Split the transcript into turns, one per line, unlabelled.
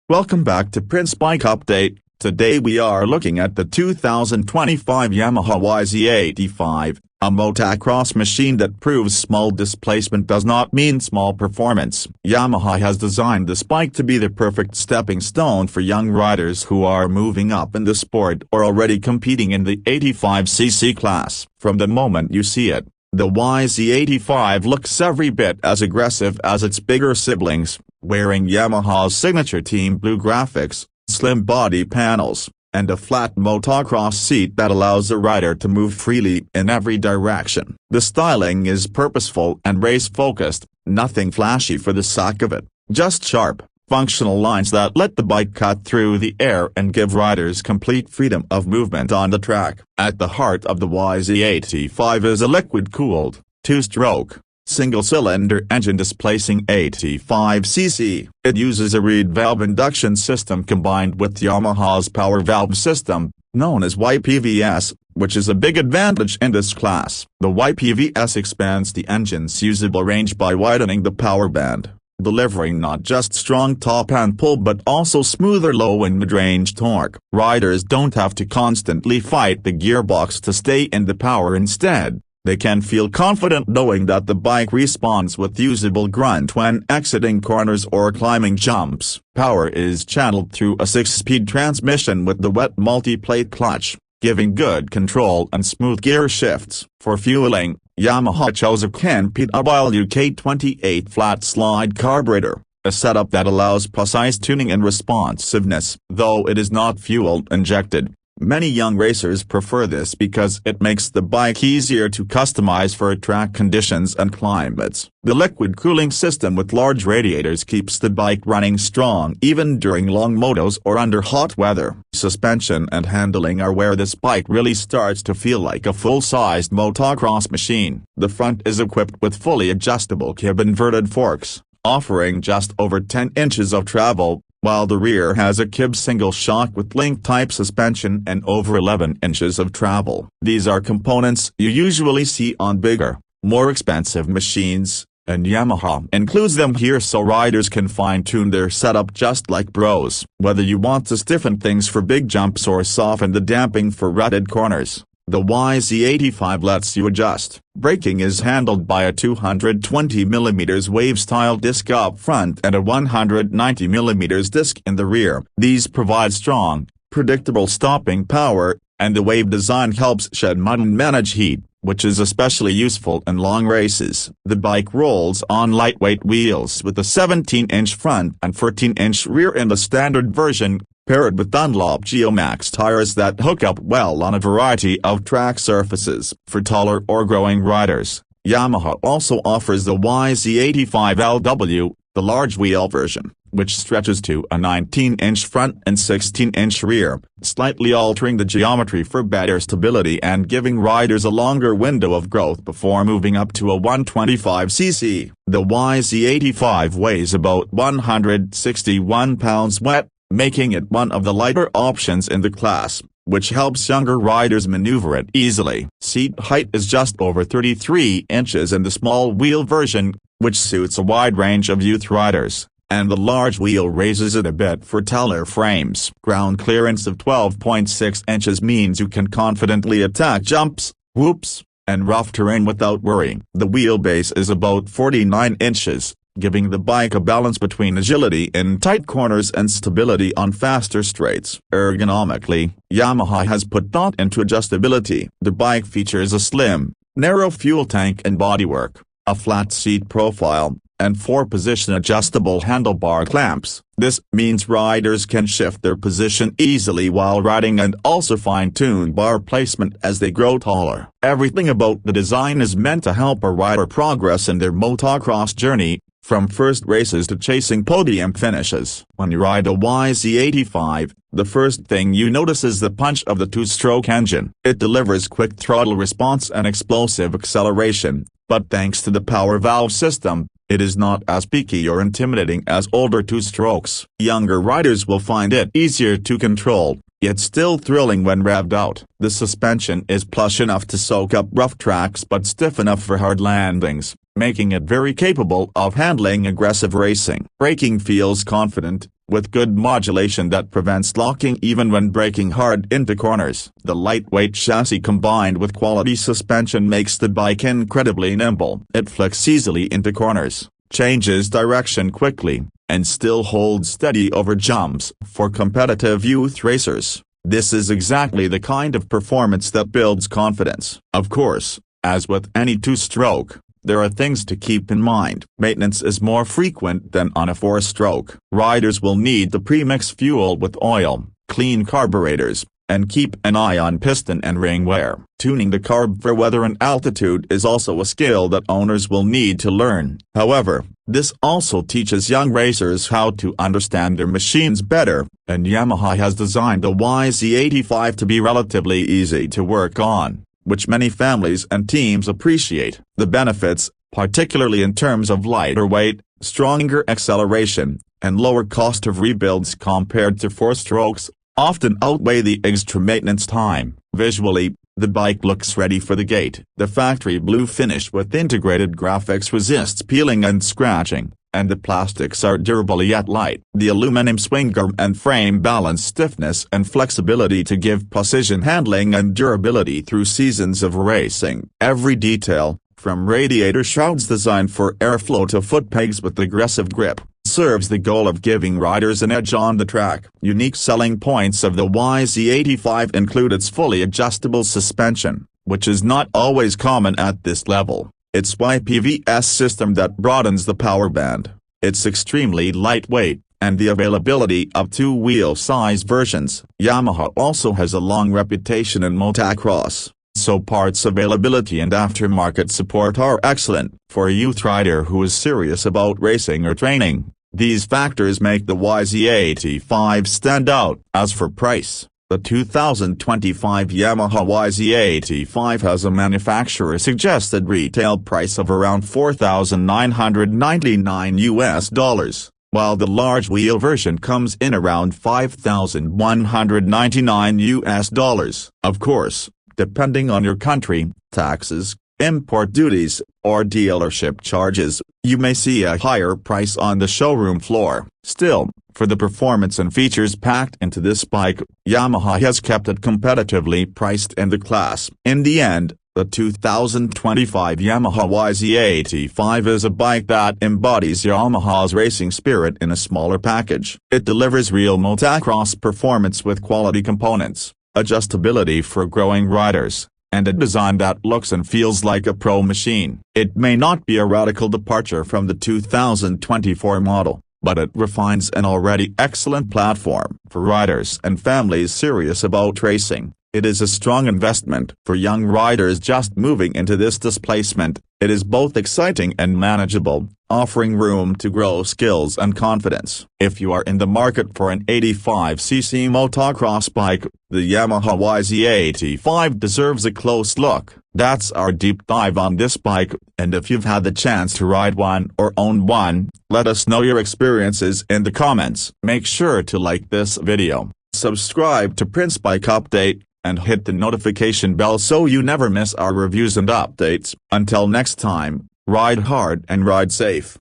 Welcome back to Prince Bike Update. Today we are looking at the 2025 Yamaha YZ85, a motocross machine that proves small displacement does not mean small performance. Yamaha has designed this bike to be the perfect stepping stone for young riders who are moving up in the sport or already competing in the 85cc class. From the moment you see it, the YZ85 looks every bit as aggressive as its bigger siblings, wearing Yamaha's signature team blue graphics, slim body panels, and a flat motocross seat that allows the rider to move freely in every direction. The styling is purposeful and race-focused, nothing flashy for the sake of it, just sharp, functional lines that let the bike cut through the air and give riders complete freedom of movement on the track. At the heart of the YZ85 is a liquid-cooled, two-stroke, single-cylinder engine displacing 85cc. It uses a reed valve induction system combined with Yamaha's Power Valve System, known as YPVS, which is a big advantage in this class. The YPVS expands the engine's usable range by widening the power band, delivering not just strong top and pull but also smoother low and mid-range torque. Riders don't have to constantly fight the gearbox to stay in the power. Instead, they can feel confident knowing that the bike responds with usable grunt when exiting corners or climbing jumps. Power is channeled through a 6-speed transmission with the wet multi-plate clutch, giving good control and smooth gear shifts. For fueling, Yamaha chose a Peterbilt UK28 flat slide carburetor, a setup that allows precise tuning and responsiveness. Though it is not fuel injected, many young racers prefer this because it makes the bike easier to customize for track conditions and climates. The liquid cooling system with large radiators keeps the bike running strong even during long motos or under hot weather. Suspension and handling are where this bike really starts to feel like a full-sized motocross machine. The front is equipped with fully adjustable cab inverted forks, offering just over 10 inches of travel, while the rear has a Kib single shock with link-type suspension and over 11 inches of travel. These are components you usually see on bigger, more expensive machines, and Yamaha includes them here so riders can fine-tune their setup just like pros. Whether you want to stiffen things for big jumps or soften the damping for rutted corners, the YZ85 lets you adjust. Braking is handled by a 220mm wave-style disc up front and a 190mm disc in the rear. These provide strong, predictable stopping power, and the wave design helps shed mud and manage heat, which is especially useful in long races. The bike rolls on lightweight wheels with a 17-inch front and 14-inch rear in the standard version, paired with Dunlop Geomax tires that hook up well on a variety of track surfaces. For taller or growing riders, Yamaha also offers the YZ85LW, the large wheel version, which stretches to a 19-inch front and 16-inch rear, slightly altering the geometry for better stability and giving riders a longer window of growth before moving up to a 125cc. The YZ85 weighs about 161 pounds wet, making it one of the lighter options in the class, which helps younger riders maneuver it easily. Seat height is just over 33 inches in the small wheel version, which suits a wide range of youth riders, and the large wheel raises it a bit for taller frames. Ground clearance of 12.6 inches means you can confidently attack jumps, whoops, and rough terrain without worry. The wheelbase is about 49 inches, giving the bike a balance between agility in tight corners and stability on faster straights. Ergonomically, Yamaha has put thought into adjustability. The bike features a slim, narrow fuel tank and bodywork, a flat seat profile, and 4-position adjustable handlebar clamps. This means riders can shift their position easily while riding and also fine-tune bar placement as they grow taller. Everything about the design is meant to help a rider progress in their motocross journey, from first races to chasing podium finishes. When you ride a YZ85, the first thing you notice is the punch of the two-stroke engine. It delivers quick throttle response and explosive acceleration, but thanks to the Power Valve System, it is not as peaky or intimidating as older two-strokes. Younger riders will find it easier to control, yet still thrilling when revved out. The suspension is plush enough to soak up rough tracks but stiff enough for hard landings, making it very capable of handling aggressive racing. Braking feels confident, with good modulation that prevents locking even when braking hard into corners. The lightweight chassis combined with quality suspension makes the bike incredibly nimble. It flicks easily into corners, changes direction quickly, and still holds steady over jumps. For competitive youth racers, this is exactly the kind of performance that builds confidence. Of course, as with any two-stroke, there are things to keep in mind. Maintenance is more frequent than on a four-stroke. Riders will need to pre-mix fuel with oil, clean carburetors, and keep an eye on piston and ring wear. Tuning the carb for weather and altitude is also a skill that owners will need to learn. However, this also teaches young racers how to understand their machines better, and Yamaha has designed the YZ85 to be relatively easy to work on, which many families and teams appreciate. The benefits, particularly in terms of lighter weight, stronger acceleration, and lower cost of rebuilds compared to four-strokes, often outweigh the extra maintenance time. Visually, the bike looks ready for the gate. The factory blue finish with integrated graphics resists peeling and scratching, and the plastics are durable yet light. The aluminum swing arm and frame balance stiffness and flexibility to give precision handling and durability through seasons of racing. Every detail, from radiator shrouds designed for airflow to foot pegs with aggressive grip, serves the goal of giving riders an edge on the track. Unique selling points of the YZ85 include its fully adjustable suspension, which is not always common at this level, its YPVS system that broadens the power band, its extremely lightweight, and the availability of two-wheel size versions. Yamaha also has a long reputation in motocross, so parts availability and aftermarket support are excellent. For a youth rider who is serious about racing or training, these factors make the YZ85 stand out. As for price, the 2025 Yamaha YZ85 has a manufacturer-suggested retail price of around $4,999 while the large wheel version comes in around $5,199. Of course, depending on your country, taxes, import duties, or dealership charges, you may see a higher price on the showroom floor. Still, for the performance and features packed into this bike, Yamaha has kept it competitively priced in the class. In the end, the 2025 Yamaha YZ85 is a bike that embodies Yamaha's racing spirit in a smaller package. It delivers real motocross performance with quality components, adjustability for growing riders, and a design that looks and feels like a pro machine. It may not be a radical departure from the 2024 model, but it refines an already excellent platform. For riders and families serious about racing, it is a strong investment. For young riders just moving into this displacement, it is both exciting and manageable, offering room to grow skills and confidence. If you are in the market for an 85cc motocross bike, the Yamaha YZ85 deserves a close look. That's our deep dive on this bike, and if you've had the chance to ride one or own one, let us know your experiences in the comments. Make sure to like this video, subscribe to Prince Bike Update, and hit the notification bell so you never miss our reviews and updates. Until next time, ride hard and ride safe.